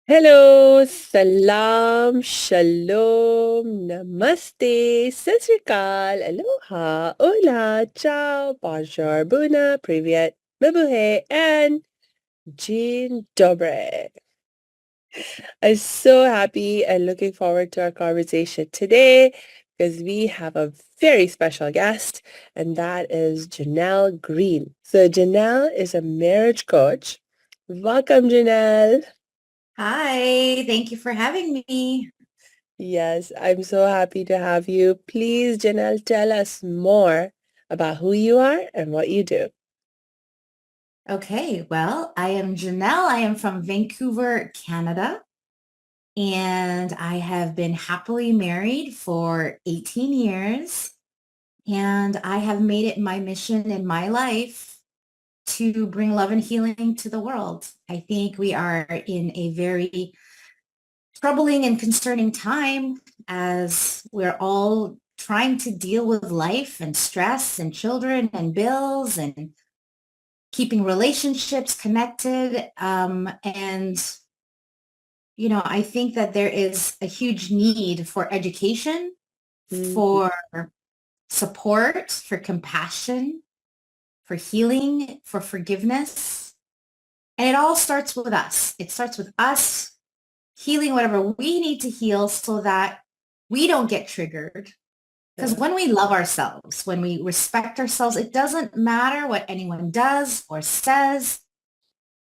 Hello, salam, shalom, namaste, sat sri akal, aloha, hola, ciao, bonjour, buna, privyet, mabuhay, and Jean dobre. I'm so happy and looking forward to our conversation today because we have a very special guest, and that is Jeanell Greene. So Jeanell is a marriage coach. Welcome, Jeanell. Hi, thank you for having me. Yes, I'm so happy to have you. Please, Janelle, tell us more about who you are and what you do. Okay, well, I am Jeanell. I am from Vancouver, Canada, and I have been happily married for 18 years. And I have made it my mission in my life to bring love and healing to the world. I think we are in a very troubling and concerning time as we're all trying to deal with life and stress and children and bills and keeping relationships connected. I think that there is a huge need for education, Mhm. for support, for compassion, for healing, for forgiveness. And it all starts with us. It starts with us healing whatever we need to heal so that we don't get triggered. Because Yeah, when we love ourselves, when we respect ourselves, it doesn't matter what anyone does or says.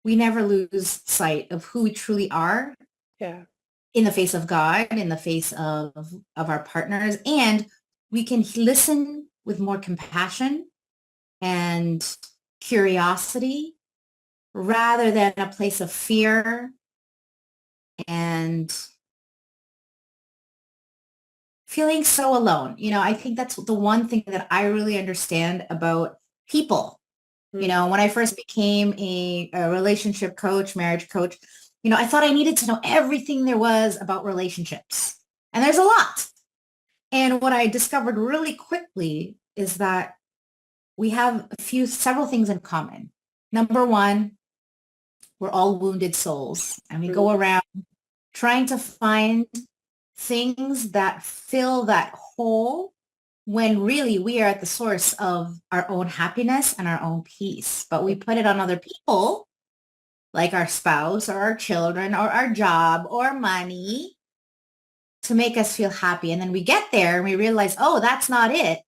We never lose sight of who we truly are yeah. in the face of God, in the face of our partners, and we can listen with more compassion and curiosity rather than a place of fear and feeling so alone. I think that's the one thing that I really understand about people. Mm. When I first became a relationship coach, marriage coach, I thought I needed to know everything there was about relationships. And there's a lot. And what I discovered really quickly is that we have several things in common. Number one, we're all wounded souls and we Mm. go around trying to find things that fill that hole when really we are at the source of our own happiness and our own peace. But we put it on other people like our spouse or our children or our job or money to make us feel happy. And then we get there and we realize, oh, that's not it.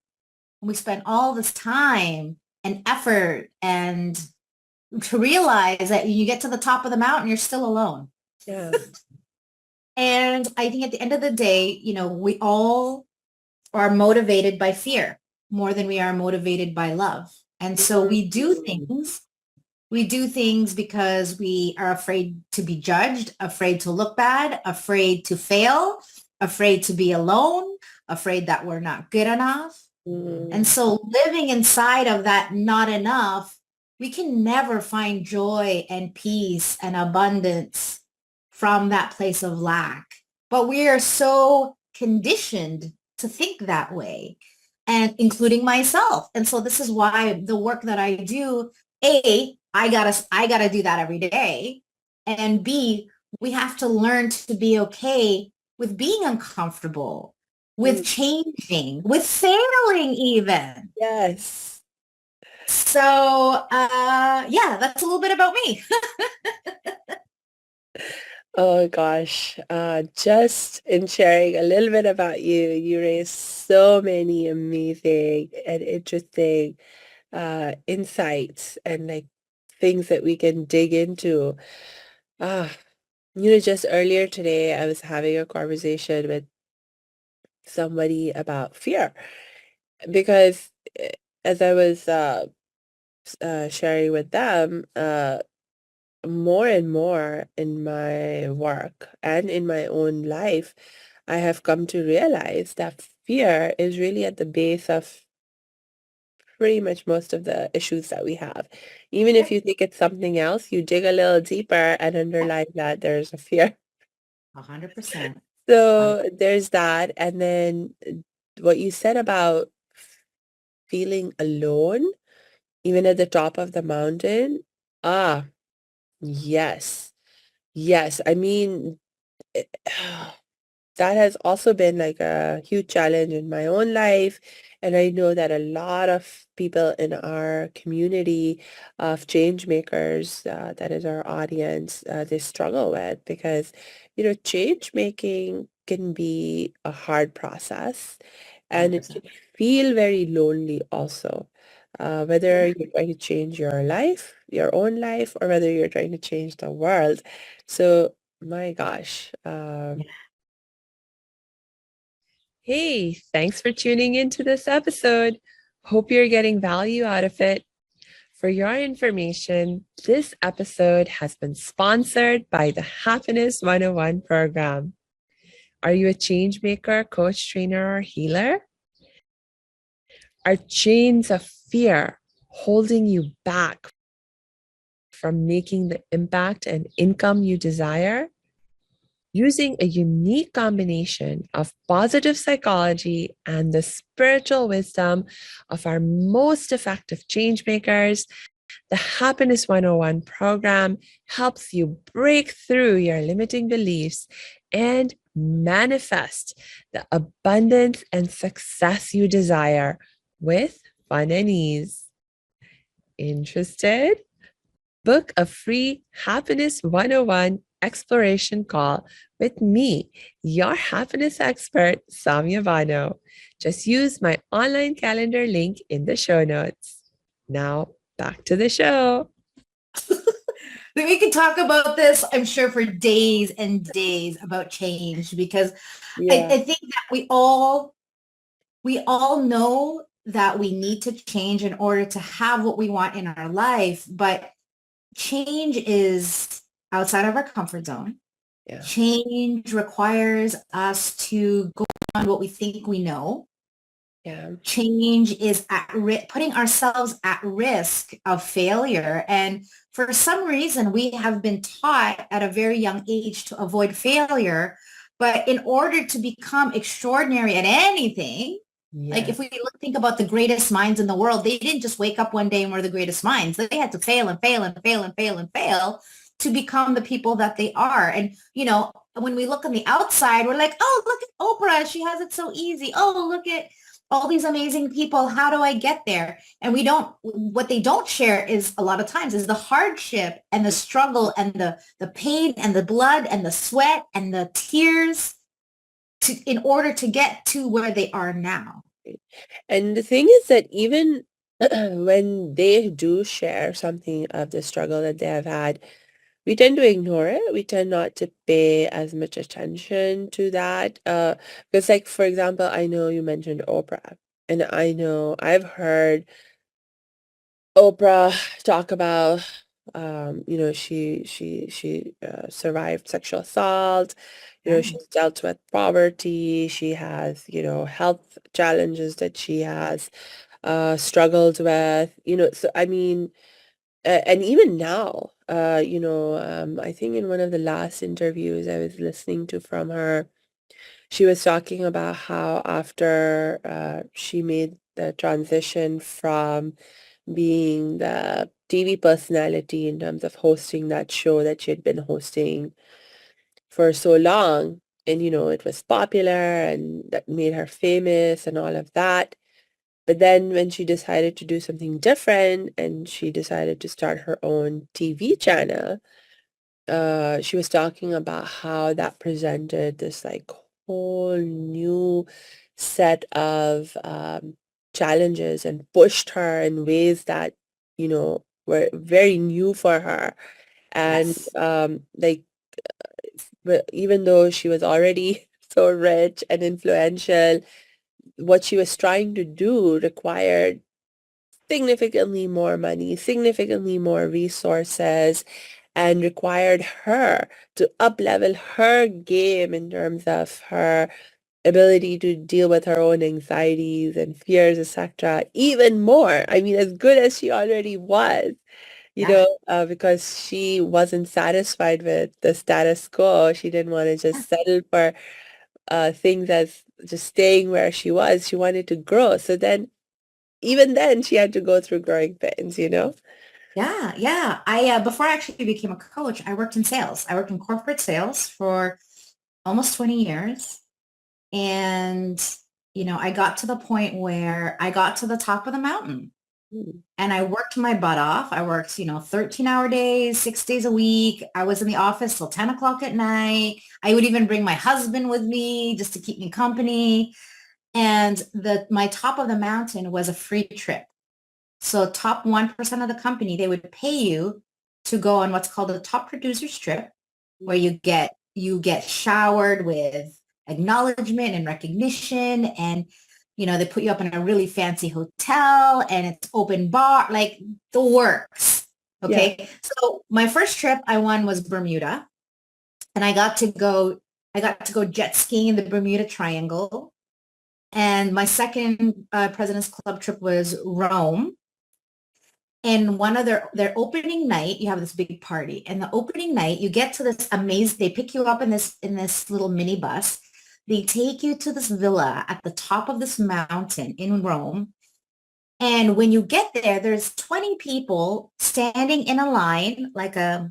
And we spend all this time and effort and to realize that you get to the top of the mountain, you're still alone. Yeah. And I think at the end of the day, we all are motivated by fear more than we are motivated by love. And so Mm. we do things because we are afraid to be judged, afraid to look bad, afraid to fail, afraid to be alone, afraid that we're not good enough. And Mm. so living inside of that not enough, we can never find joy and peace and abundance from that place of lack. But we are so conditioned to think that way, and including myself. And so this is why the work that I do, I gotta do that every day. And B, we have to learn to be okay with being uncomfortable, with Mm. changing, with failing even. Yes. So, yeah, that's a little bit about me. Oh gosh, just in sharing a little bit about you, you raised so many amazing and interesting insights and like things that we can dig into. Ah, just earlier today, I was having a conversation with somebody about fear because eh, as I was sharing with them, more and more in my work and in my own life, I have come to realize that fear is really at the base of pretty much most of the issues that we have. Even if you think it's something else, you dig a little deeper and underline that there's a fear. 100%. So there's that. And then what you said about feeling alone, even at the top of the mountain. Ah, yes. Yes, I mean, it- that has also been like a huge challenge in my own life. And I know that a lot of people in our community of change makers, that is our audience, they struggle with because, change making can be a hard process and it can 100%. feel very lonely also. Whether Yeah. you're trying to change your life, your own life, or whether you're trying to change the world. So, my gosh. Hey, thanks for tuning into this episode. Hope you're getting value out of it. For your information, this episode has been sponsored by the Happiness 101 program. Are you a change maker, coach, trainer, or healer? Are chains of fear holding you back from making the impact and income you desire? Using a unique combination of positive psychology and the spiritual wisdom of our most effective change makers, the Happiness 101 program helps you break through your limiting beliefs and manifest the abundance and success you desire with fun and ease. Interested? Book a free Happiness 101 exploration call with me, your happiness expert, Samia Bano. Just use my online calendar link in the show notes. Now, back to the show. We can talk about this, I'm sure, for days and days about change because Yeah, I think that we all know that we need to change in order to have what we want in our life, but change is outside of our comfort zone. yeah, Change requires us to go on what we think we know. yeah, Change is putting ourselves at risk of failure. And for some reason, we have been taught at a very young age to avoid failure. But in order to become extraordinary at anything, like yes, if we think about the greatest minds in the world, they didn't just wake up one day and were the greatest minds. They had to fail and fail and fail and fail and fail to become the people that they are. And, when we look on the outside, we're like, oh, look at Oprah. She has it so easy. Oh, look at all these amazing people. How do I get there? And what they don't share is a lot of times is the hardship and the struggle and the pain and the blood and the sweat and the tears in order to get to where they are now. and the thing is that even when they do share something of the struggle that they have had, we tend to ignore it. We tend not to pay as much attention to that. Because like, for example, I know you mentioned Oprah, and I know I've heard Oprah talk about, she survived sexual assault. Yeah. She's dealt with poverty. She has, health challenges that she has struggled with. So I mean, and even now, I think in one of the last interviews I was listening to from her, she was talking about how after she made the transition from being the TV personality in terms of hosting that show that she had been hosting for so long, and it was popular and that made her famous and all of that. But then when she decided to do something different and she decided to start her own TV channel, she was talking about how that presented this like whole new set of challenges and pushed her in ways that, were very new for her. And Yes. like, even though she was already so rich and influential, what she was trying to do required significantly more money, significantly more resources, and required her to up-level her game in terms of her ability to deal with her own anxieties and fears, etc., even more. I mean, as good as she already was, Yeah. because she wasn't satisfied with the status quo. She didn't want to Yeah. just settle for things as just staying where she was. She wanted to grow. So then even then she had to go through growing pains. Yeah, yeah. I before I actually became a coach, I worked in sales. I worked in corporate sales for almost 20 years. And, I got to the point where I got to the top of the mountain Mm. and I worked my butt off. I worked, 13-hour days, 6 days a week. I was in the office till 10 o'clock at night. I would even bring my husband with me just to keep me company. And my top of the mountain was a free trip. So top 1% of the company, they would pay you to go on what's called a top producers trip, where you get showered with acknowledgement and recognition. And, they put you up in a really fancy hotel and it's open bar, like the works. Yeah. Okay. So my first trip I won was Bermuda, and I got to go jet skiing in the Bermuda Triangle. And my second President's Club trip was Rome. And one of their opening night, you have this big party. And the opening night, you get to this amazing, they pick you up in this little mini bus. They take you to this villa at the top of this mountain in Rome. And when you get there, there's 20 people standing in a line like a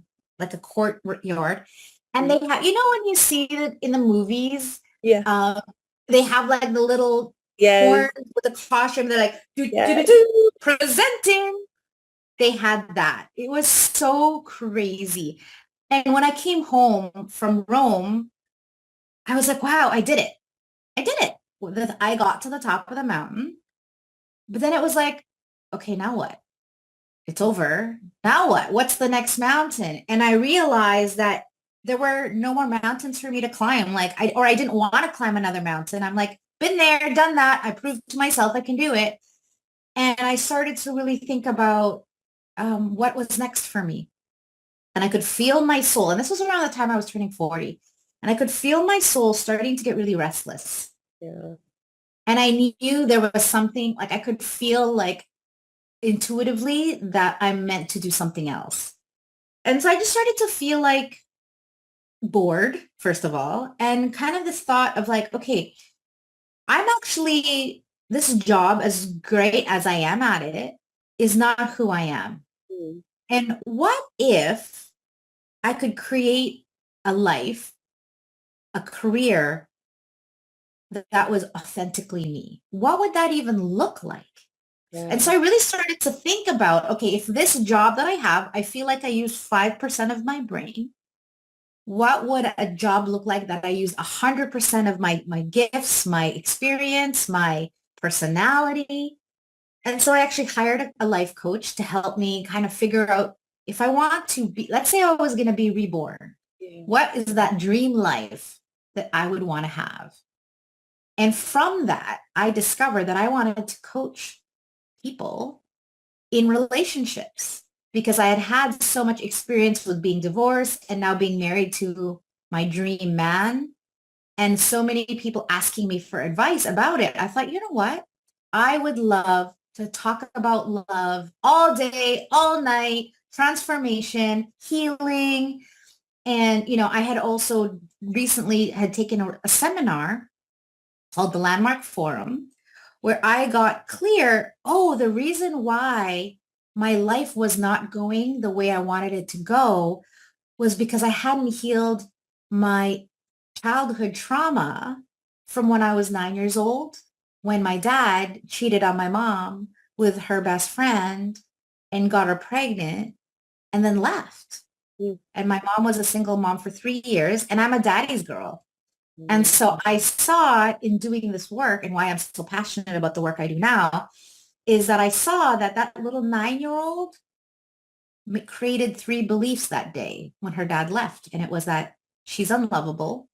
courtyard. And Mm. they have, when you see it in the movies, Yeah. uh, they have like the little Yes. horns with the caution. They're like, do, do, do, Yes. do, presenting. They had that. It was so crazy. And when I came home from Rome, I was like, wow, I did it. I did it. I got to the top of the mountain. But then it was like, okay, now what? It's over. Now what? What's the next mountain? And I realized that there were no more mountains for me to climb. I didn't want to climb another mountain. I'm like, been there, done that. I proved to myself I can do it. And I started to really think about what was next for me. And I could feel my soul. And this was around the time I was turning 40. And I could feel my soul starting to get really restless. Yeah. And I knew there was something, like I could feel like intuitively that I'm meant to do something else. And so I just started to feel like bored, first of all, and kind of this thought of like, okay, I'm actually, this job, as great as I am at it, is not who I am. Mm. And what if I could create a life, a career that was authentically me? What would that even look like? And Yeah. so I really started to think about, okay, if this job that I have, I feel like I use 5% of my brain, what would a job look like that I use 100% of my gifts, my experience, my personality? And so I actually hired a life coach to help me kind of figure out if I want to be, let's say I was going to be reborn, Yeah. what is that dream life that I would want to have? And from that, I discovered that I wanted to coach people in relationships because I had had so much experience with being divorced and now being married to my dream man, and so many people asking me for advice about it. I thought, you know what? I would love to talk about love all day, all night, transformation, healing. And, I had also recently had taken a seminar called the Landmark Forum, where I got clear, oh, the reason why my life was not going the way I wanted it to go was because I hadn't healed my childhood trauma from when I was 9 years old, when my dad cheated on my mom with her best friend and got her pregnant and then left. Mm. And my mom was a single mom for 3 years, and I'm a daddy's girl. And Mm. so I saw in doing this work, and why I'm so passionate about the work I do now, is that I saw that that little 9-year-old created three beliefs that day when her dad left. And it was that she's unlovable,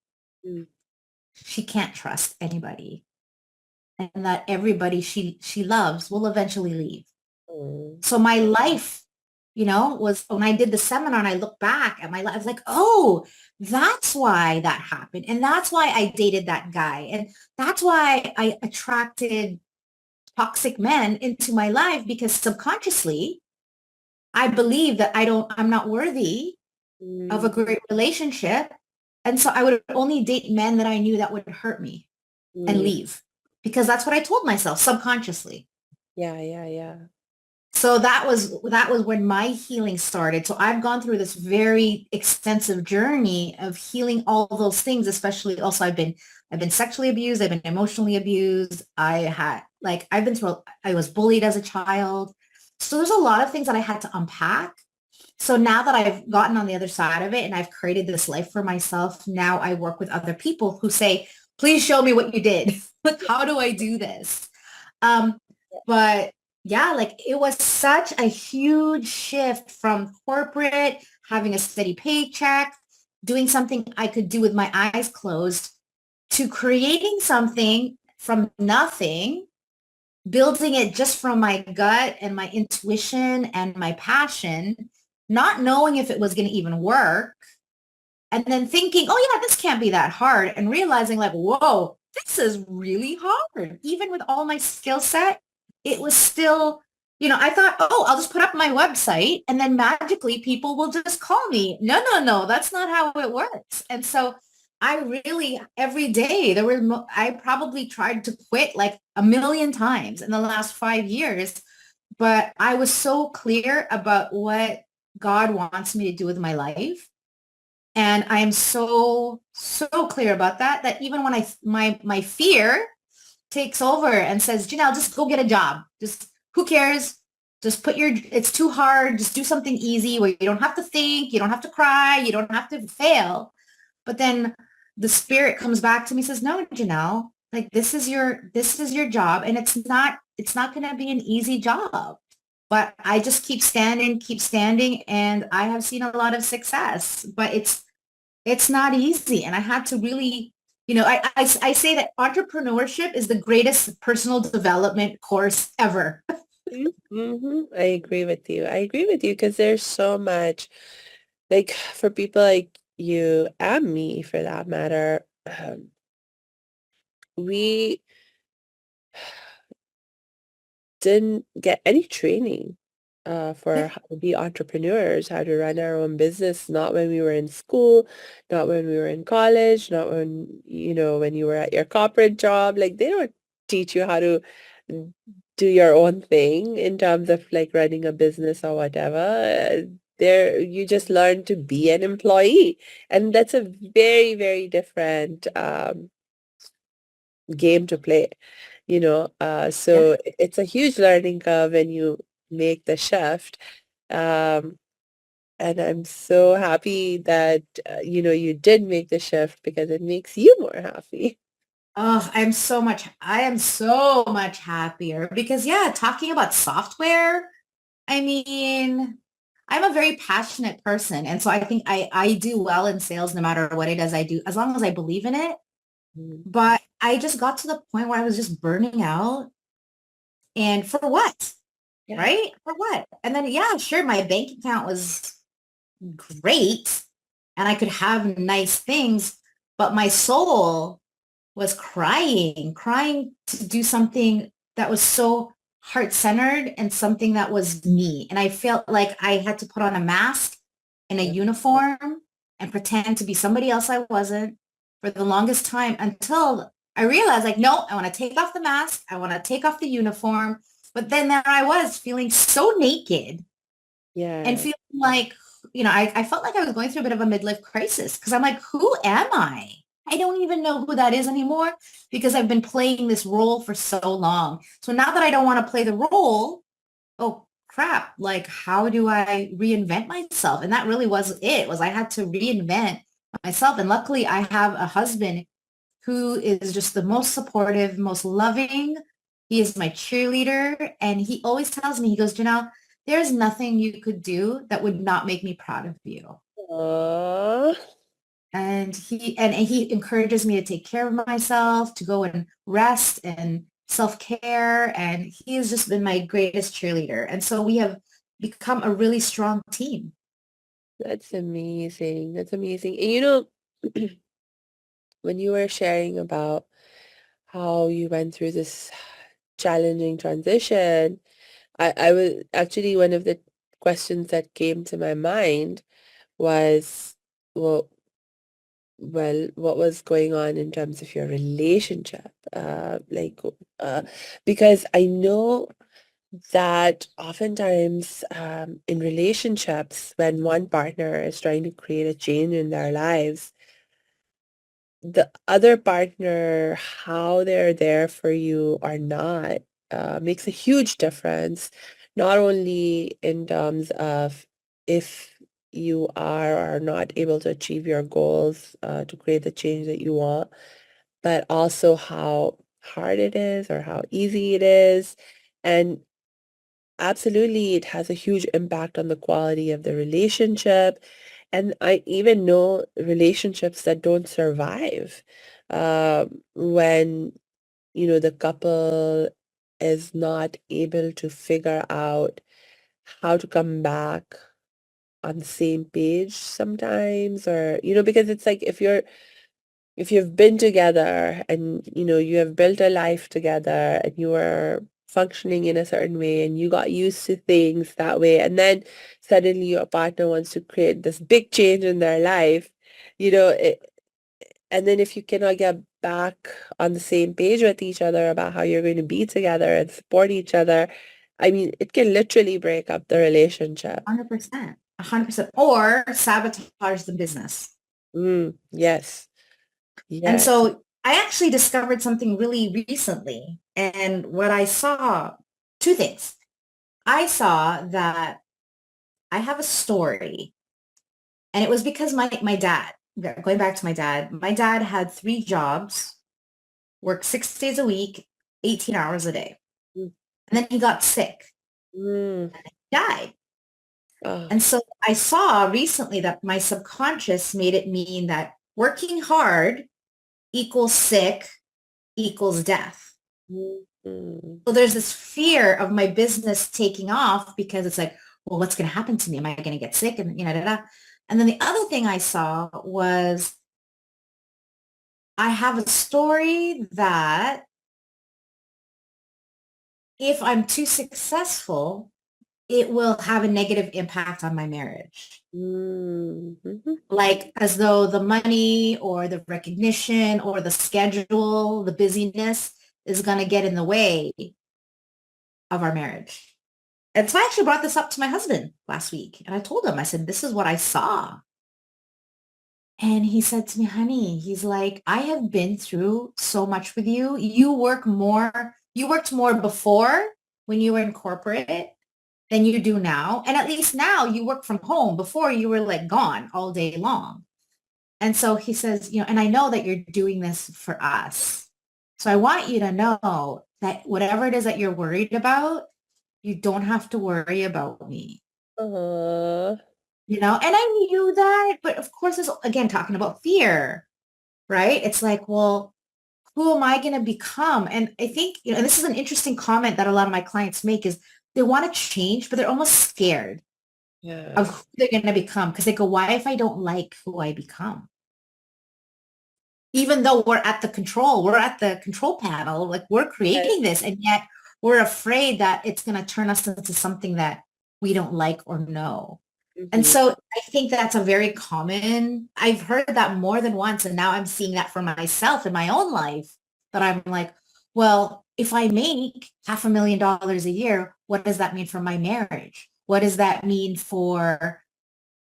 Mm. she can't trust anybody, and that everybody she loves will eventually leave. Mm. So my life, was when I did the seminar and I look back at my life, I was like, oh, that's why that happened. And that's why I dated that guy. And that's why I attracted toxic men into my life, because subconsciously I believe that I'm not worthy of a Mm. great relationship. And so I would only date men that I knew that would hurt me and Mm. leave, because that's what I told myself subconsciously. Yeah, yeah, yeah. So that was when my healing started. So I've gone through this very extensive journey of healing all those things, especially also I've been sexually abused, I've been emotionally abused. I've been through I was bullied as a child. So there's a lot of things that I had to unpack. So now that I've gotten on the other side of it and I've created this life for myself, now I work with other people who say, please show me what you did. Like, how do I do this? Um, but yeah, like it was such a huge shift from corporate, having a steady paycheck, doing something I could do with my eyes closed, to creating something from nothing, building it just from my gut and my intuition and my passion, not knowing if it was going to even work. And then thinking, oh yeah, this can't be that hard. And realizing like, whoa, this is really hard. Even with all my skill set, it was still, I thought, oh, I'll just put up my website and then magically people will just call me. No, no, no, that's not how it works. And so I really, every day, I probably tried to quit like a million times in the last 5 years, but I was so clear about what God wants me to do with my life. And I am so, so clear about that, that even when my fear takes over and says, Jeanell, just go get a job. Just who cares? Just it's too hard. Just do something easy where you don't have to think, you don't have to cry, you don't have to fail. But then the spirit comes back to me, says, no, Jeanell, like this is your job. And it's not going to be an easy job. But I just keep standing, and I have seen a lot of success. But it's not easy. And I had to really, I say that entrepreneurship is the greatest personal development course ever. Mm-hmm. I agree with you. I agree with you because there's so much, like for people like you and me, for that matter, we didn't get any training for how to be entrepreneurs, how to run our own business, not when we were in school, not when we were in college, not when you were at your corporate job. Like they don't teach you how to do your own thing in terms of like running a business or whatever. There, you just learn to be an employee, and that's a very, very different game to play, Yeah. so it's a huge learning curve when you make the shift. Um, and I'm so happy that, you did make the shift because it makes you more happy. Oh, I am so much happier because yeah, talking about software, I mean, I'm a very passionate person. And so I think I do well in sales no matter what it is I do, as long as I believe in it. Mm. But I just got to the point where I was just burning out. And for what? Yeah. Right? For what? And then, yeah, sure, my bank account was great and I could have nice things, but my soul was crying to do something that was so heart-centered and something that was me. And I felt like I had to put on a mask and a Yeah. uniform and pretend to be somebody else I wasn't for the longest time, until I realized like, no, I want to take off the mask. I want to take off the uniform. But then there I was feeling so naked and Yeah. feeling like, I felt like I was going through a bit of a midlife crisis because I'm like, who am I? I don't even know who that is anymore because I've been playing this role for so long. So now that I don't want to play the role, oh crap, like how do I reinvent myself? And that really was I had to reinvent myself. And luckily I have a husband who is just the most supportive, most loving. He is my cheerleader. And he always tells me, he goes, Jeanell, there's nothing you could do that would not make me proud of you. Aw, And he encourages me to take care of myself, to go and rest and self-care. And he has just been my greatest cheerleader. And so we have become a really strong team. that's amazing. That's amazing. And when you were sharing about how you went through this challenging transition, I was actually one of the questions that came to my mind was, well, what was going on in terms of your relationship? Because I know that oftentimes in relationships, when one partner is trying to create a change in their lives, the other partner, how they're there for you or not, makes a huge difference, not only in terms of if you are or are not able to achieve your goals to create the change that you want, but also how hard it is or how easy it is. And absolutely, it has a huge impact on the quality of the relationship. And I even know relationships that don't survive when, the couple is not able to figure out how to come back on the same page sometimes, or, because it's like if you've been together and you have built a life together and you are functioning in a certain way and you got used to things that way, and then suddenly your partner wants to create this big change in their life, you know it, and then if you cannot get back on the same page with each other about how you're going to be together and support each other, I mean, it can literally break up the relationship. 100%. 100%. Or sabotage the business. Yes. And Yes. so I actually discovered something really recently. And what I saw, two things. I saw that I have a story, and it was because my dad, going back to my dad had three jobs, worked 6 days a week, 18 hours a day. Mm, And then he got sick, mm, died. oh, And so I saw recently that my subconscious made it mean that working hard equals sick equals death. mm, mm. So there's this fear of my business taking off because it's like, well, what's going to happen to me? Am I going to get sick? And da, da. And then the other thing I saw was I have a story that if I'm too successful, it will have a negative impact on my marriage. Mm, mhm. Like as though the money or the recognition or the schedule, the busyness is going to get in the way of our marriage. And so I actually brought this up to my husband last week. And I told him, I said, this is what I saw. And he said to me, honey, he's like, I have been through so much with you. You worked more before when you were in corporate than you do now. And at least now you work from home. Before you were like gone all day long. And so he says, and I know that you're doing this for us. So I want you to know that whatever it is that you're worried about, you don't have to worry about me. Uh, And I knew that, but of course, it's again talking about fear, right? It's like, well, who am I going to become? And I think, and this is an interesting comment that a lot of my clients make is they want to change, but they're almost scared of who yes. they're going to become because they go, why if I don't like who I become? Even though we're at the control panel, like we're Yes. creating this, and yet we're afraid that it's going to turn us into something that we don't like or know. And Mhm. so I think that's a very common, I've heard that more than once. And now I'm seeing that for myself in my own life that I'm like, well, if I make $500,000 a year, what does that mean for my marriage? What does that mean for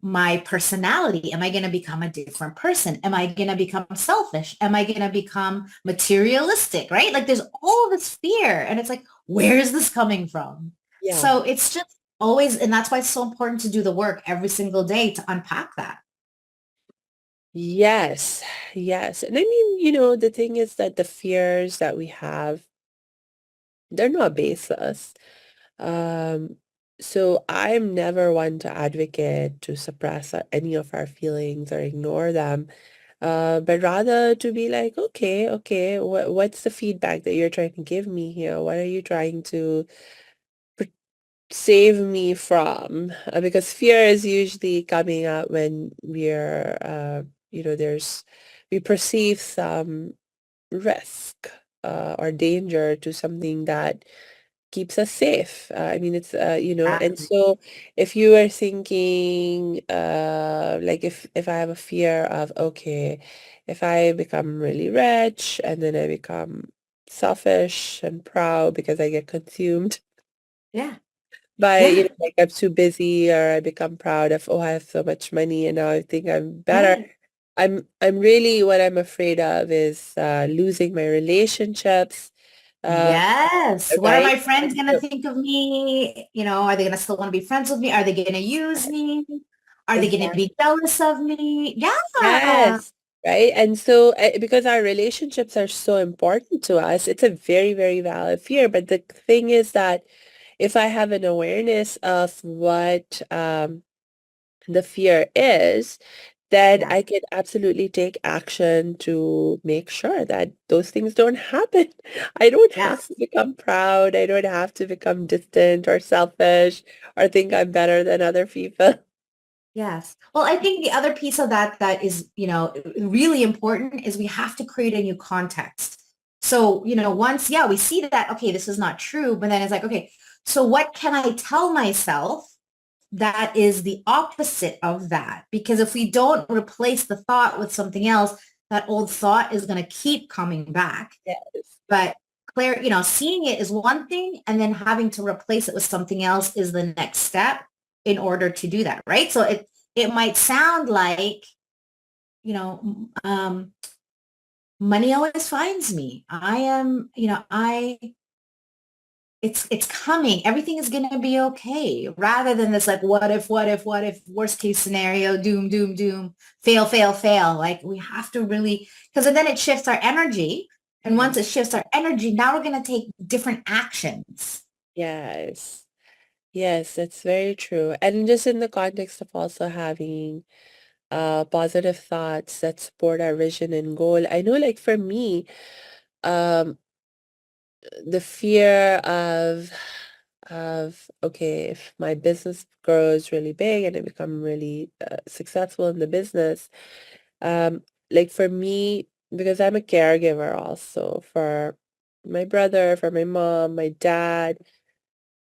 my personality? Am I going to become a different person? Am I going to become selfish? Am I going to become materialistic? Right? Like there's all this fear. And it's like, where is this coming from? Yeah. So it's just always, and that's why it's so important to do the work every single day to unpack that. Yes. Yes. And I mean, the thing is that the fears that we have, they're not baseless. Um, so I'm never one to advocate to suppress any of our feelings or ignore them. But rather to be like, okay, what's the feedback that you're trying to give me here? What are you trying to save me from? Because fear is usually coming out when we perceive some risk or danger to something that keeps us safe. I mean, and Exactly. so if you are thinking, like if I have a fear of, okay, if I become really rich and then I become selfish and proud because I get consumed Yeah. by, Yeah. like I'm too busy or I become proud of, oh, I have so much money and now I think I'm better. Right. I'm really what I'm afraid of is losing my relationships, uh, Yes. What are right? my friends going to So, think of me? Are they going to still want to be friends with me? Are they going to use me? Are they going to exactly. be jealous of me? Yeah. Yes. Right. And so, because our relationships are so important to us, it's a very, very valid fear. But the thing is that if I have an awareness of what the fear is, then Yeah. I can absolutely take action to make sure that those things don't happen. I don't have Yes. to become proud. I don't have to become distant or selfish or think I'm better than other people. Yes. Well, I think the other piece of that is, really important is we have to create a new context. So, once, yeah, we see that, okay, this is not true, but then it's like, okay, so what can I tell myself that is the opposite of that? Because if we don't replace the thought with something else, that old thought is going to keep coming back. Yes. But Claire, seeing it is one thing, and then having to replace it with something else is the next step in order to do that, right? So it might sound like, you know, money always finds me. I am, it's coming. Everything is going to be okay. Rather than this like, what if, worst case scenario, doom, doom, doom, fail, fail, fail. Like we have to really, because then it shifts our energy. And Mhm. once it shifts our energy, now we're going to take different actions. Yes. Yes, that's very true. And just in the context of also having positive thoughts that support our vision and goal. I know like for me, um the fear of okay, if my business grows really big and I become really successful in the business, um like for me, because I'm a caregiver also for my brother, for my mom, my dad,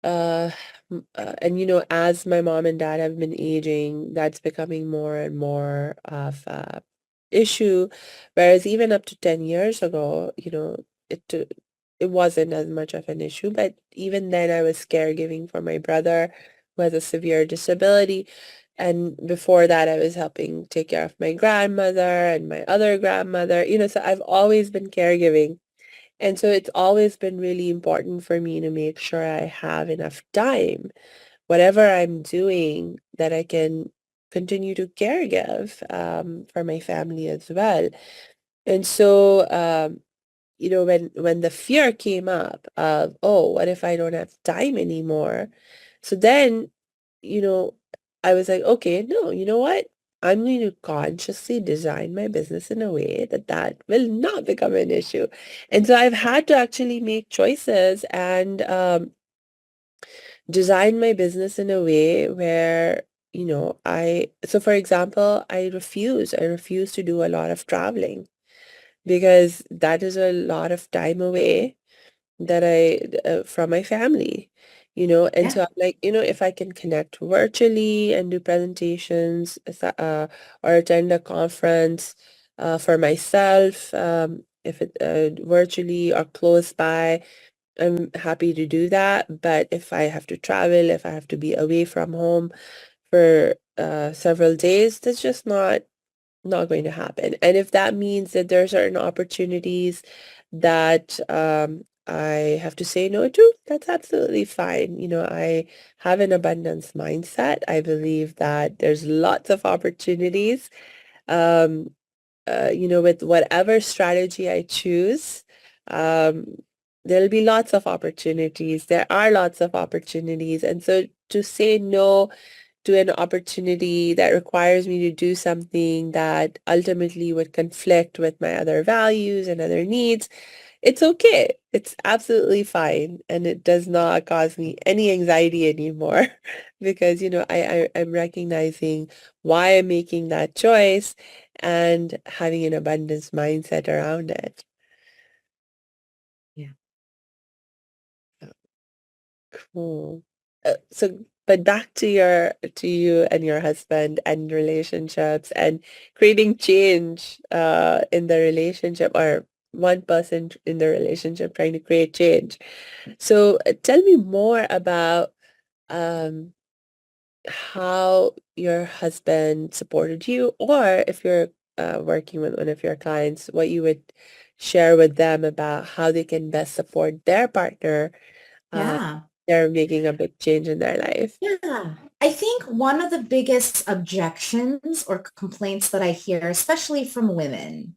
uh, and as my mom and dad have been aging, that's becoming more and more of a issue. Whereas even up to 10 years ago, it wasn't as much of an issue. But even then, I was caregiving for my brother who has a severe disability. And before that, I was helping take care of my grandmother and my other grandmother. So I've always been caregiving. And so it's always been really important for me to make sure I have enough time, whatever I'm doing, that I can continue to caregive for my family as well. And so, when the fear came up of, oh, what if I don't have time anymore? So then, you know, I was like, okay, no, you know what? I'm going to consciously design my business in a way that that will not become an issue. And so I've had to actually make choices and design my business in a way where, so for example, I refuse to do a lot of traveling because that is a lot of time away that from my family, and Yeah. so I'm like, if I can connect virtually and do presentations, or attend a conference, for myself, if it virtually or close by, I'm happy to do that. But if I have to travel, if I have to be away from home for several days, that's just not going to happen. And if that means that there are certain opportunities that I have to say no to, that's absolutely fine. I have an abundance mindset. I believe that there's lots of opportunities. Um, with whatever strategy I choose, um, there'll be lots of opportunities. There are lots of opportunities. And so to say no to an opportunity that requires me to do something that ultimately would conflict with my other values and other needs, it's okay. It's absolutely fine. And it does not cause me any anxiety anymore because, I'm recognizing why I'm making that choice and having an abundance mindset around it. Yeah. Cool. But back to you and your husband and relationships and creating change in the relationship or one person in the relationship trying to create change. So tell me more about um, how your husband supported you, or if you're working with one of your clients, what you would share with them about how they can best support their partner. Uh, Yeah. they're making a big change in their life. Yeah. I think one of the biggest objections or complaints that I hear, especially from women,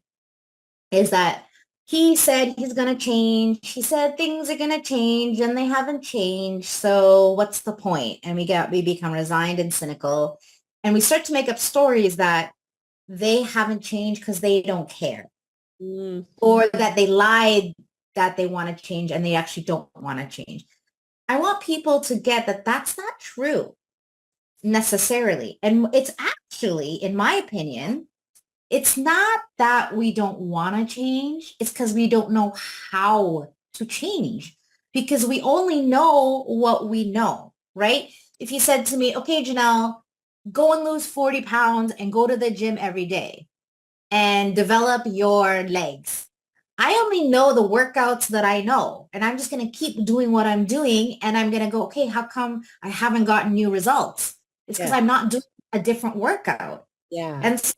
is that he said he's going to change. He said things are going to change and they haven't changed. So what's the point? And we become resigned and cynical. And we start to make up stories that they haven't changed because they don't care, Mm, or that they lied that they want to change and they actually don't want to change. I want people to get that that's not true necessarily. And it's actually, in my opinion, it's not that we don't want to change. It's because we don't know how to change, because we only know what we know, right? If you said to me, okay, Jeanell, go and lose 40 pounds and go to the gym every day and develop your legs. I only know the workouts that I know, and I'm just going to keep doing what I'm doing. And I'm going to go, okay, how come I haven't gotten new results? It's because yeah, I'm not doing a different workout. yeah, And so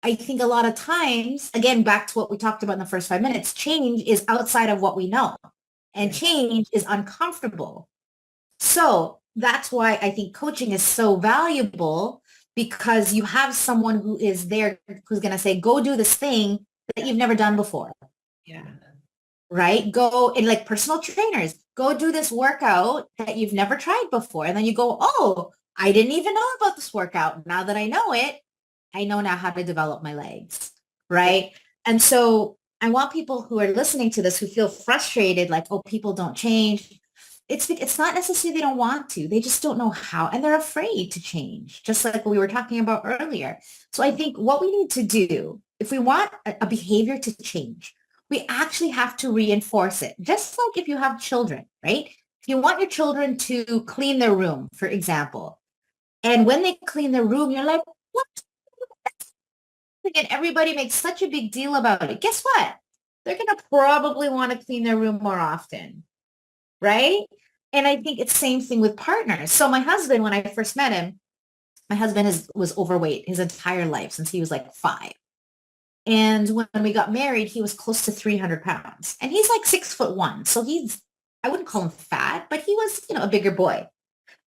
I think a lot of times, again, back to what we talked about in the first 5 minutes, change is outside of what we know, and yeah, change is uncomfortable. So that's why I think coaching is so valuable, because you have someone who is there who's going to say, go do this thing that you've never done before, yeah, right? Go, and like personal trainers, go do this workout that you've never tried before. And then you go, oh, I didn't even know about this workout. Now that I know it, I know now how to develop my legs, yeah, right? And so I want people who are listening to this who feel frustrated, like, oh, people don't change. It's not necessarily they don't want to. They just don't know how, and they're afraid to change, just like we were talking about earlier. So I think what we need to do, if we want a behavior to change, we actually have to reinforce it. Just like if you have children, right? If you want your children to clean their room, for example, and when they clean their room, you're like, what? And everybody makes such a big deal about it. Guess what? They're going to probably want to clean their room more often, right? And I think it's the same thing with partners. So my husband, when I first met him, my husband was overweight his entire life since he was like 5. And when we got married, he was close to 300 pounds. And he's like 6'1". So I wouldn't call him fat, but he was, a bigger boy.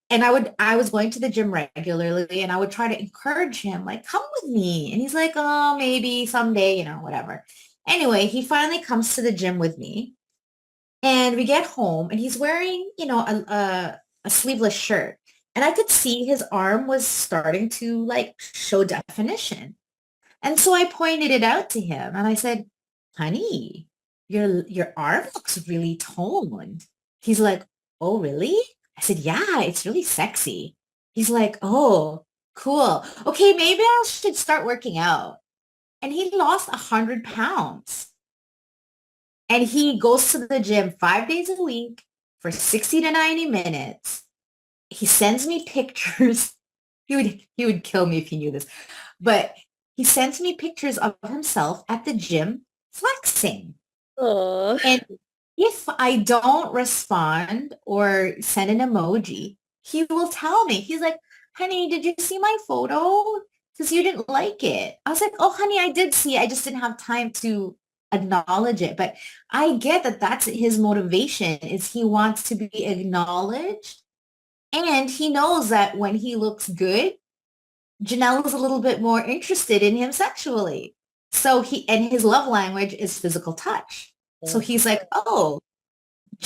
And I was going to the gym regularly, and I would try to encourage him, like, come with me. And he's like, oh, maybe someday, whatever. Anyway, he finally comes to the gym with me, and we get home, and he's wearing, a sleeveless shirt. And I could see his arm was starting to like show definition. And so I pointed it out to him, and I said, honey, your arm looks really toned. He's like, oh, really? I said, yeah, it's really sexy. He's like, oh, cool. Okay, maybe I should start working out. And he lost 100 pounds. And he goes to the gym 5 days a week for 60 to 90 minutes. He sends me pictures. He would kill me if he knew this. But he sends me pictures of himself at the gym flexing. oh, And if I don't respond or send an emoji, he will tell me. He's like, honey, did you see my photo? Because you didn't like it. I was like, oh, honey, I did see it. I just didn't have time to acknowledge it. But I get that that's his motivation, is he wants to be acknowledged. And he knows that when he looks good, Jeanell is a little bit more interested in him sexually. So and his love language is physical touch. So oh, he's like, oh,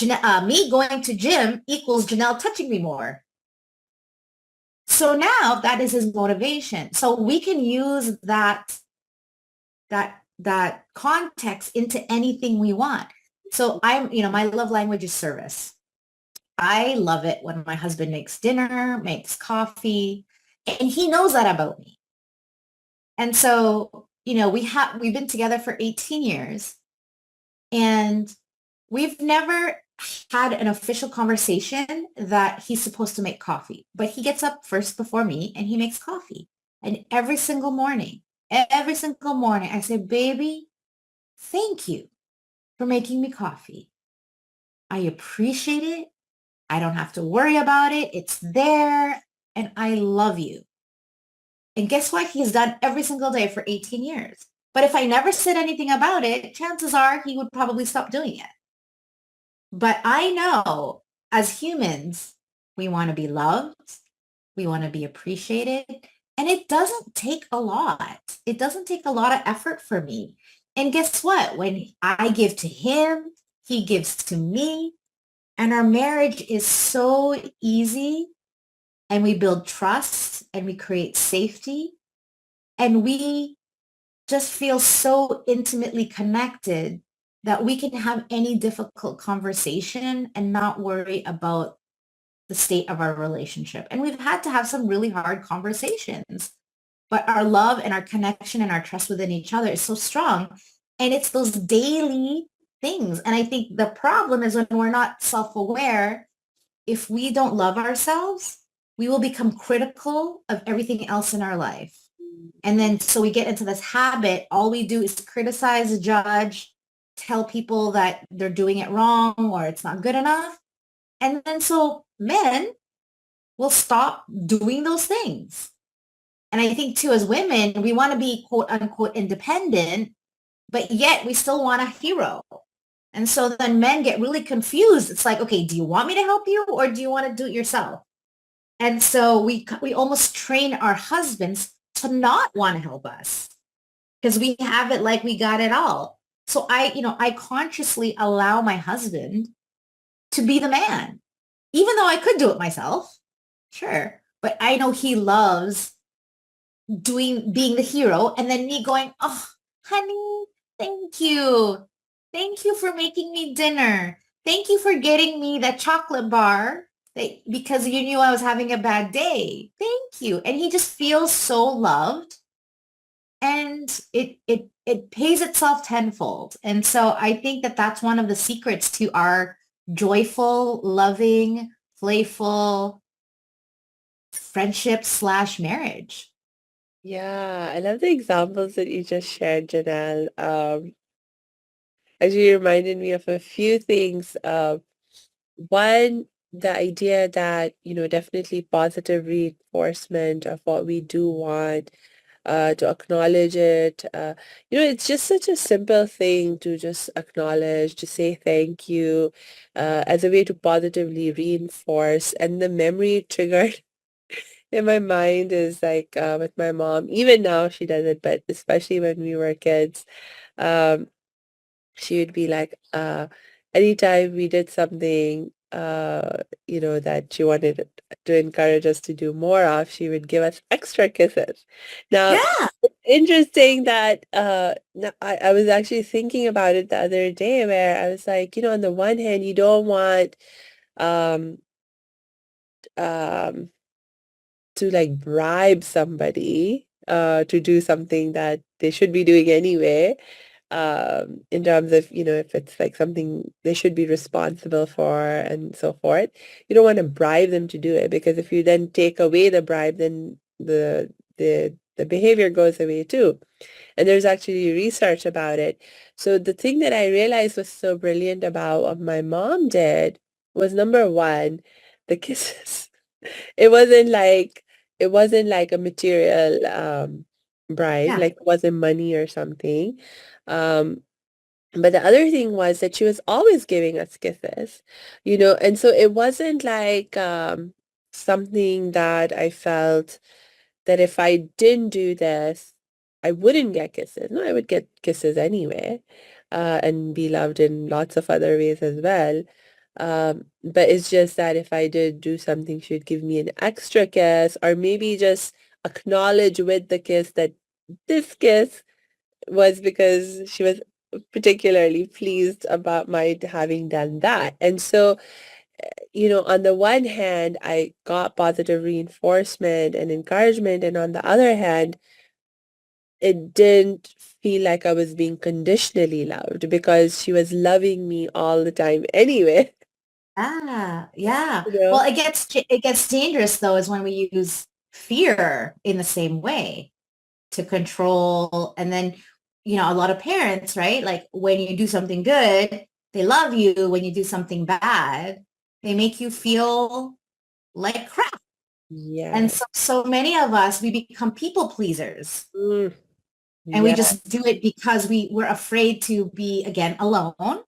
me going to gym equals Jeanell touching me more. So now that is his motivation. So we can use that context into anything we want. So my love language is service. I love it when my husband makes dinner, makes coffee, and he knows that about me. And so, we've been together for 18 years, and we've never had an official conversation that he's supposed to make coffee, but he gets up first before me and he makes coffee. And every single morning, I say, baby, thank you. for making me coffee. I appreciate it. I don't have to worry about it. It's there. And I love you. And guess what? He's done every single day for 18 years. But if I never said anything about it, chances are he would probably stop doing it. But I know as humans, we want to be loved. We want to be appreciated. And it doesn't take a lot. It doesn't take a lot of effort for me. And guess what? When I give to him, he gives to me. And our marriage is so easy. And we build trust and we create safety. And we just feel so intimately connected that we can have any difficult conversation and not worry about the state of our relationship. And we've had to have some really hard conversations, but our love and our connection and our trust within each other is so strong. And it's those daily things. And I think the problem is when we're not self-aware, if we don't love ourselves, we will become critical of everything else in our life. And then so we get into this habit. All we do is criticize, judge, tell people that they're doing it wrong or it's not good enough. And then so men will stop doing those things. And I think too, as women, we want to be quote unquote independent, but yet we still want a hero. And so then men get really confused. It's like, okay, do you want me to help you or do you want to do it yourself? And so we almost train our husbands to not want to help us because we have it like we got it all. So I consciously allow my husband to be the man, even though I could do it myself. Sure. But I know he loves being the hero and then me going, oh, honey, thank you. Thank you for making me dinner. Thank you for getting me that chocolate bar because you knew I was having a bad day. Thank you. And he just feels so loved and it pays itself tenfold. And so I think that that's one of the secrets to our joyful, loving, playful friendship/marriage. Yeah, I love the examples that you just shared, Janelle. Actually reminded me of a few things. One, the idea that, definitely positive reinforcement of what we do want, to acknowledge it. It's just such a simple thing to just acknowledge, to say thank you, as a way to positively reinforce. And the memory triggered in my mind is like, with my mom. Even now she does it, but especially when we were kids. Um, she would be like, anytime we did something, that she wanted to encourage us to do more of, she would give us extra kisses. Now, Yeah. it's interesting that I was actually thinking about it the other day where I was like, on the one hand, you don't want um um to like bribe somebody to do something that they should be doing anyway, in terms of, if it's like something they should be responsible for and so forth. You don't want to bribe them to do it because if you then take away the bribe, then the behavior goes away too. And there's actually research about it. So the thing that I realized was so brilliant about what my mom did was number one, the kisses. It wasn't like a material bribe, Yeah. like it wasn't money or something. Um, but the other thing was that she was always giving us kisses, and so it wasn't like something that I felt that if I didn't do this, I wouldn't get kisses. No, I would get kisses anyway, and be loved in lots of other ways as well. But it's just that if I did do something, she would give me an extra kiss, or maybe just acknowledge with the kiss that this kiss was because she was particularly pleased about my having done that. And so, on the one hand, I got positive reinforcement and encouragement, and on the other hand, it didn't feel like I was being conditionally loved because she was loving me all the time anyway, Ah, yeah. you know? Well, it gets dangerous though is when we use fear in the same way to control and then a lot of parents, right? Like when you do something good, they love you. When you do something bad, they make you feel like crap. And Yes. so many of us, we become people pleasers Mm, and we yeah. just do it because we're afraid to be, again, alone.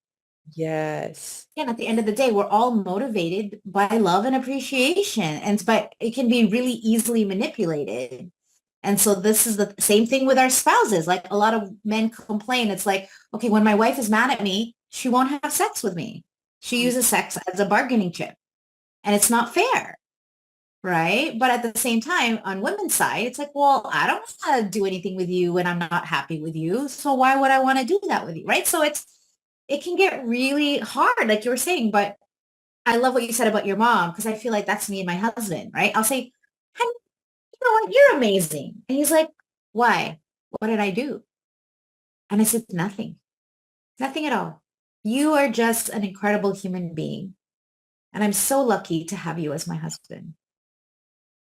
Yes. And at the end of the day, we're all motivated by love and appreciation. But it can be really easily manipulated. And so this is the same thing with our spouses. Like a lot of men complain. It's like, okay, when my wife is mad at me, she won't have sex with me. She uses sex as a bargaining chip. And it's not fair, right? But at the same time, on women's side, it's like, well, I don't want to do anything with you when I'm not happy with you. So why would I want to do that with you, right? So it can get really hard, like you were saying. But I love what you said about your mom because I feel like that's me and my husband, right? I'll say, honey, you know what? You're amazing. And he's like, why? What did I do? And I said, nothing, nothing at all. You are just an incredible human being. And I'm so lucky to have you as my husband.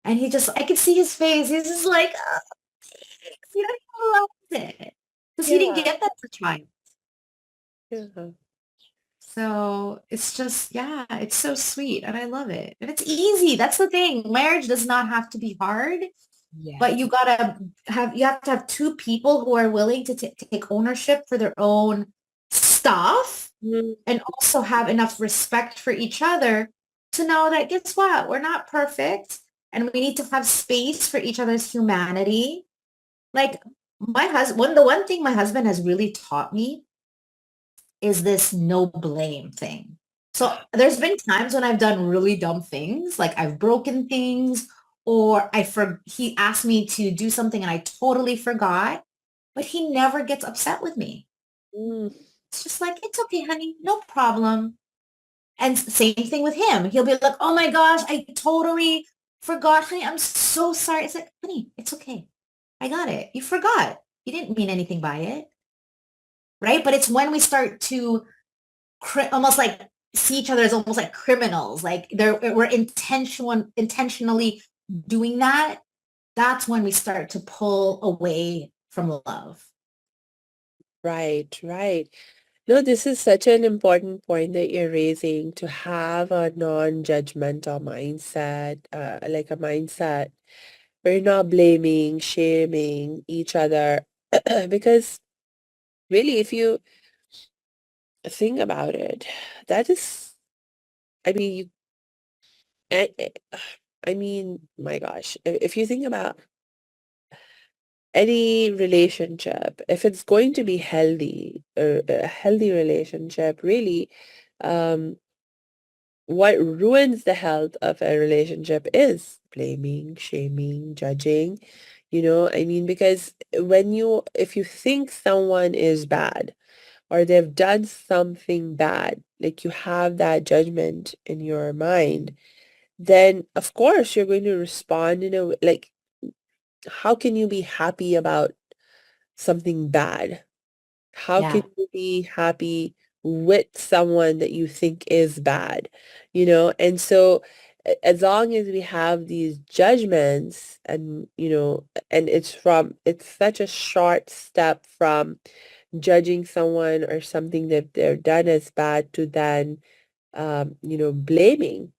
And I could see his face. He's just like, oh, thanks. He loves it. Because he didn't Yeah. get that as a child. Yeah. So it's just, yeah, it's so sweet. And I love it. And it's easy. That's the thing. Marriage does not have to be hard. Yeah. But you have to have two people who are willing to take ownership for their own stuff Mm, and also have enough respect for each other to know that guess what? We're not perfect and we need to have space for each other's humanity. Like the one thing my husband has really taught me is this no blame thing. So there's been times when I've done really dumb things, like I've broken things or he asked me to do something and I totally forgot, but he never gets upset with me. mm, It's just like, it's okay, honey, no problem. And same thing with him. He'll be like, oh my gosh, I totally forgot, honey. I'm so sorry. It's like, honey, it's okay. I got it. You forgot. You didn't mean anything by it. Right. But it's when we start to almost like see each other as almost like criminals, like we're intentionally doing that. That's when we start to pull away from love. right, right. No, this is such an important point that you're raising to have a non-judgmental mindset, like a mindset where you're not blaming, shaming each other. Because really, if you think about it, that is, I mean, I, I I mean, my gosh, if you think about any relationship, if it's going to be healthy, or a healthy relationship, really, um, what ruins the health of a relationship is blaming, shaming, judging, I mean, because if you think someone is bad or they've done something bad, like you have that judgment in your mind, then of course you're going to respond in a like, how can you be happy about something bad? How can Yeah. you be happy with someone that you think is bad? And so as long as we have these judgments and it's such a short step from judging someone or something that they're done as bad to then, blaming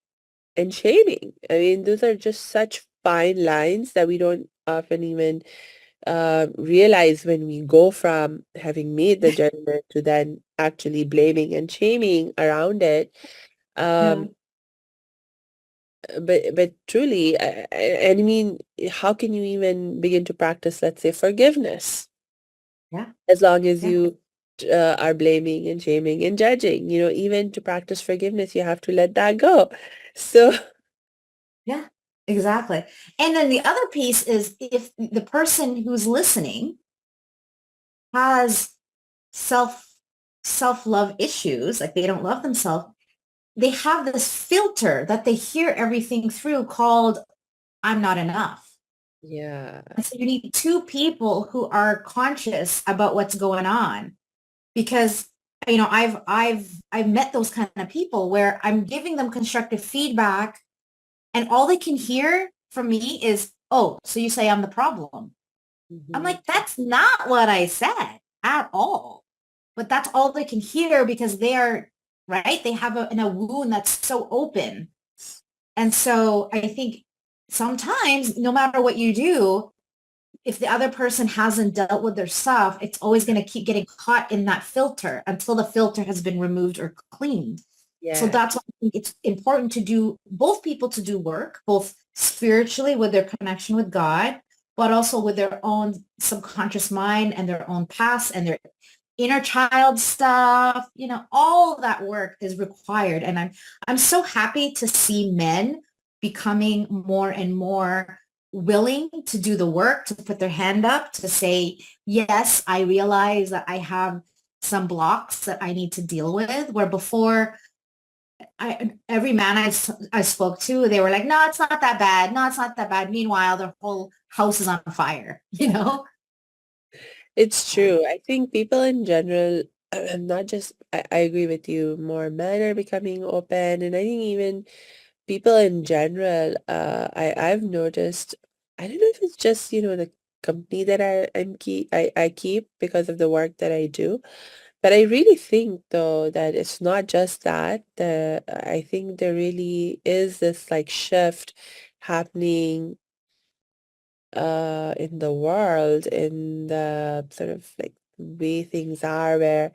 and shaming. I mean, those are just such fine lines that we don't often even realize when we go from having made the judgment to then actually blaming and shaming around it. Yeah. Um, but truly, I mean, how can you even begin to practice, let's say, forgiveness, Yeah. as long as Yeah. you are blaming and shaming and judging? Even to practice forgiveness, you have to let that go. So, Yeah. Exactly. And then the other piece is if the person who's listening has self self-love issues, like they don't love themselves, they have this filter that they hear everything through called I'm not enough. yeah. And so you need two people who are conscious about what's going on because I've met those kind of people where I'm giving them constructive feedback and all they can hear from me is, oh, so you say I'm the problem. I'm Mhm. like, that's not what I said. at all. But that's all they can hear because they are, right? They have a wound that's so open. And so I think sometimes no matter what you do, if the other person hasn't dealt with their stuff, it's always going to keep getting caught in that filter until the filter has been removed or cleaned. So Yeah. that's why I think it's important to do both people to do work, both spiritually with their connection with God, but also with their own subconscious mind and their own past and their inner child stuff. All that work is required. And I'm so happy to see men becoming more and more willing to do the work, to put their hand up, to say, yes, I realize that I have some blocks that I need to deal with, where before every man I spoke to, they were like, no, it's not that bad. No, it's not that bad. Meanwhile, their whole house is on fire, you know? It's true. I think people in general, not just, I agree with you, more men are becoming open. And I think even people in general, I've noticed, I don't know if it's just, the company that I keep because of the work that I do. But I really think though that it's not just that. I think there really is this like shift happening in the world, in the sort of like way things are, where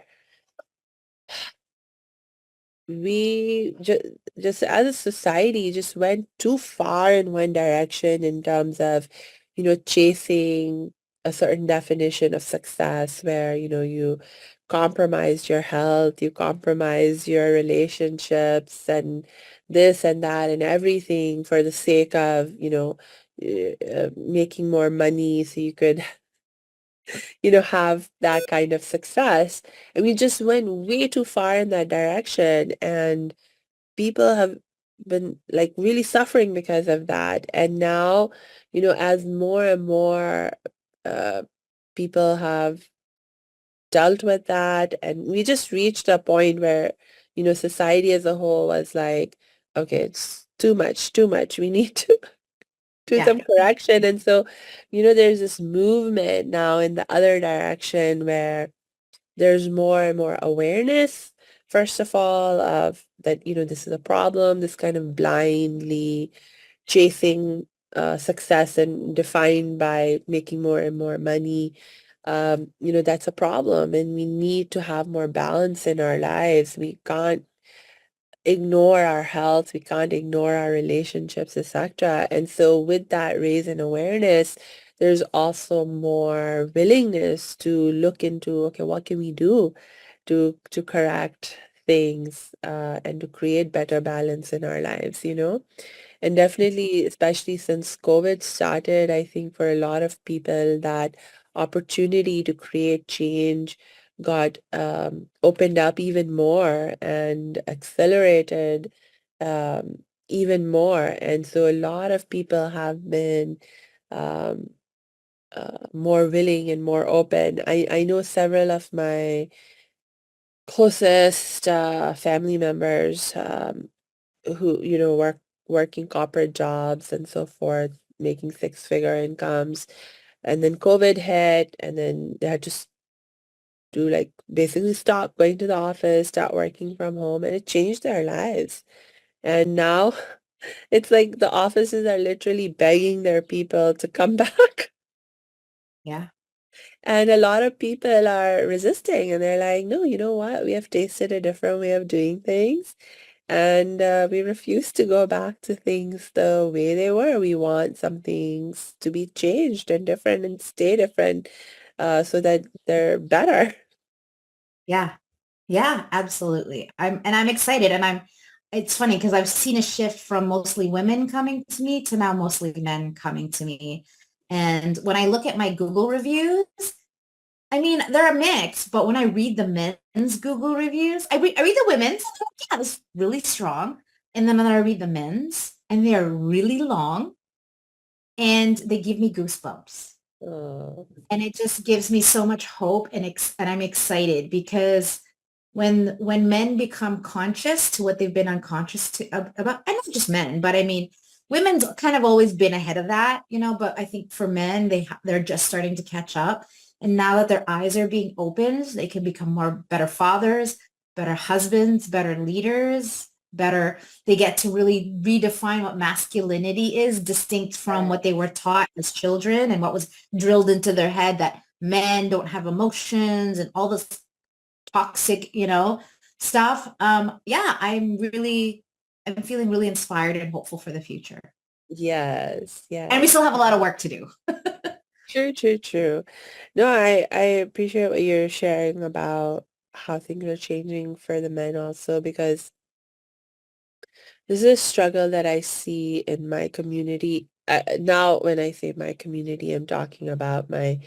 we just as a society just went too far in one direction in terms of, chasing a certain definition of success where, you compromise your health, you compromise your relationships and this and that and everything for the sake of, making more money so you could have that kind of success. And we just went way too far in that direction. And people have been like really suffering because of that. And now, as more and more uh, people have dealt with that, and we just reached a point where, society as a whole was like, okay, it's too much, too much. We need to do Yeah. some correction. And so, there's this movement now in the other direction where there's more and more awareness, first of all, of that, this is a problem, this kind of blindly chasing success and defined by making more and more money. That's a problem, and we need to have more balance in our lives. We can't ignore our health, we can't ignore our relationships, etc. And so with that raise in awareness, there's also more willingness to look into, okay, what can we do to correct things and to create better balance in our lives. And definitely, especially since COVID started, I think for a lot of people, that opportunity to create change got opened up even more and accelerated even more. And so a lot of people have been um, more willing and more open. I know several of my closest family members who, working corporate jobs and so forth, making six-figure incomes. And then COVID hit, and then they had to do like basically stop going to the office, start working from home, and it changed their lives. And now it's like the offices are literally begging their people to come back. Yeah. And a lot of people are resisting, and they're like, no, you know what? We have tasted a different way of doing things. And we refuse to go back to things the way they were. We want some things to be changed and different and stay different so that they're better. Yeah. Yeah, absolutely. I'm excited, and it's funny because I've seen a shift from mostly women coming to me to now mostly men coming to me. And when I look at my Google reviews, I mean, they're a mix, but when I read the men's Google reviews, I read the women's, and I'm like, yeah, that's really strong. And then I read the men's and they're really long and they give me goosebumps. Oh, And it just gives me so much hope, and I'm excited because when men become conscious to what they've been unconscious about, and not just men, but I mean, women's kind of always been ahead of that, but I think for men, they're just starting to catch up. And now that their eyes are being opened, they can become more better fathers, better husbands, better leaders, better. They get to really redefine what masculinity is, distinct from what they were taught as children and what was drilled into their head that men don't have emotions and all this toxic, stuff. Yeah, I'm feeling really inspired and hopeful for the future. Yes, And we yes. still have a lot of work to do. True, true, true. No, I appreciate what you're sharing about how things are changing for the men also, because this is a struggle that I see in my community. Now, when I say my community, I'm talking about my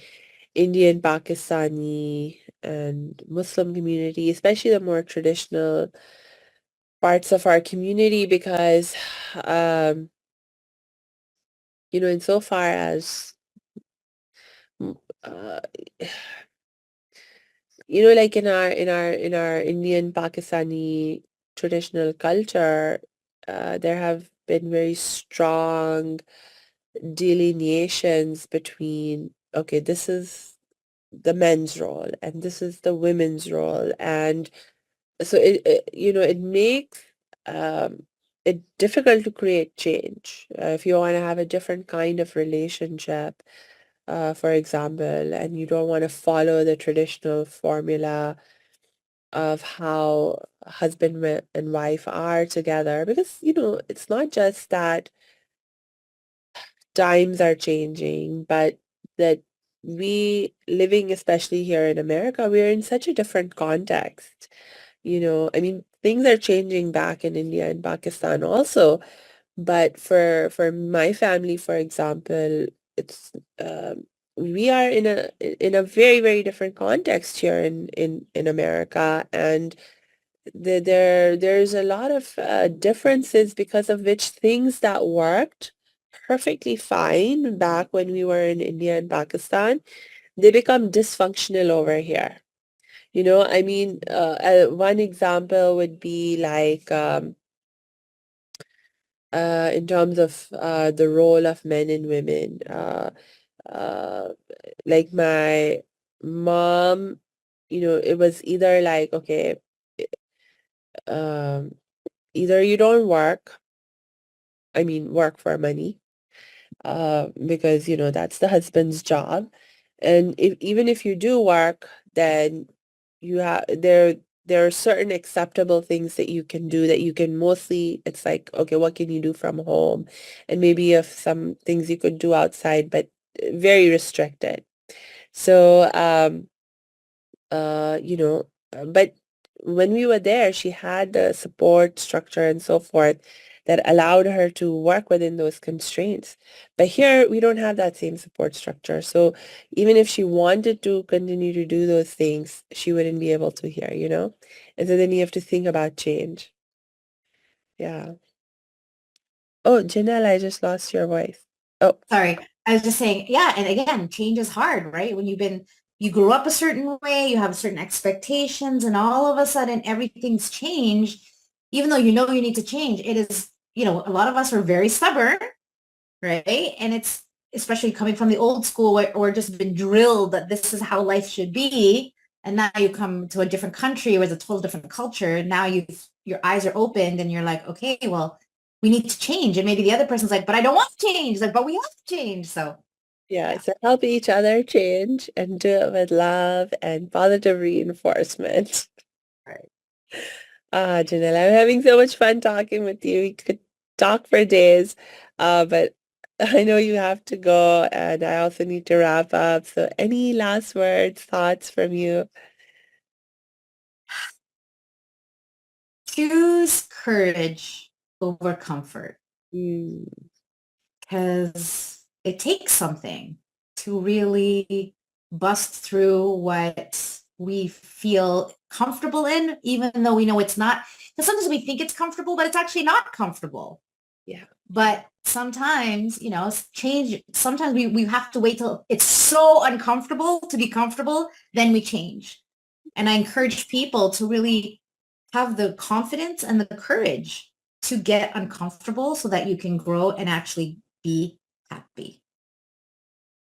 Indian, Pakistani, and Muslim community, especially the more traditional parts of our community, because, um, insofar as, uh, like in our Indian Pakistani traditional culture, there have been very strong delineations between, okay, this is the men's role and this is the women's role, and so it makes um it difficult to create change if you want to have a different kind of relationship, for example, and you don't want to follow the traditional formula of how husband and wife are together, because it's not just that times are changing, but that we living, especially here in America, we're in such a different context. I mean, things are changing back in India and Pakistan also, but for my family, for example, it's we are in a very, very different context here in America, and there's a lot of differences because of which things that worked perfectly fine back when we were in India and Pakistan, they become dysfunctional over here. I mean, one example would be like in terms of the role of men and women. Uh, like my mom, it was either like, okay, um, either you don't work, I mean, work for money, because that's the husband's job. And even if you do work, then there are certain acceptable things that you can do, that you can mostly, it's like, okay, what can you do from home? And maybe if some things you could do outside, but very restricted. So, but when we were there, she had the support structure and so forth that allowed her to work within those constraints. But here, we don't have that same support structure. So even if she wanted to continue to do those things, she wouldn't be able to here. And so then you have to think about change. Yeah. Oh, Janelle, I just lost your voice. Oh, Sorry. I was just saying, yeah. And again, change is hard, right? When you grew up a certain way, you have certain expectations, and all of a sudden everything's changed. Even though you know you need to change, it is, a lot of us are very stubborn, right? And it's especially coming from the old school or just been drilled that this is how life should be. And now you come to a different country where it's a total different culture. Now your eyes are opened and you're like, okay, well, we need to change. And maybe the other person's like, but I don't want to change. Like, but we have to change. So yeah. yeah. So help each other change and do it with love and positive reinforcement. Right. Janelle, I'm having so much fun talking with you. We could talk for days, but I know you have to go, and I also need to wrap up. So any last words, thoughts from you? Choose courage over comfort Mm, because it takes something to really bust through what we feel comfortable in, even though we know it's not. Because sometimes we think it's comfortable, but it's actually not comfortable. yeah, But sometimes, change, sometimes we have to wait till it's so uncomfortable to be comfortable, then we change. And I encourage people to really have the confidence and the courage to get uncomfortable so that you can grow and actually be happy.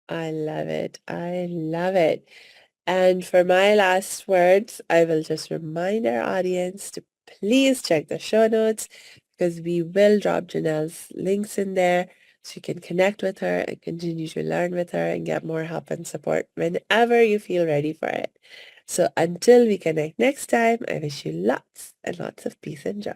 I love it. I love it. And for my last words, I will just remind our audience to please check the show notes because we will drop Jeanell's links in there so you can connect with her and continue to learn with her and get more help and support whenever you feel ready for it. So until we connect next time, I wish you lots and lots of peace and joy.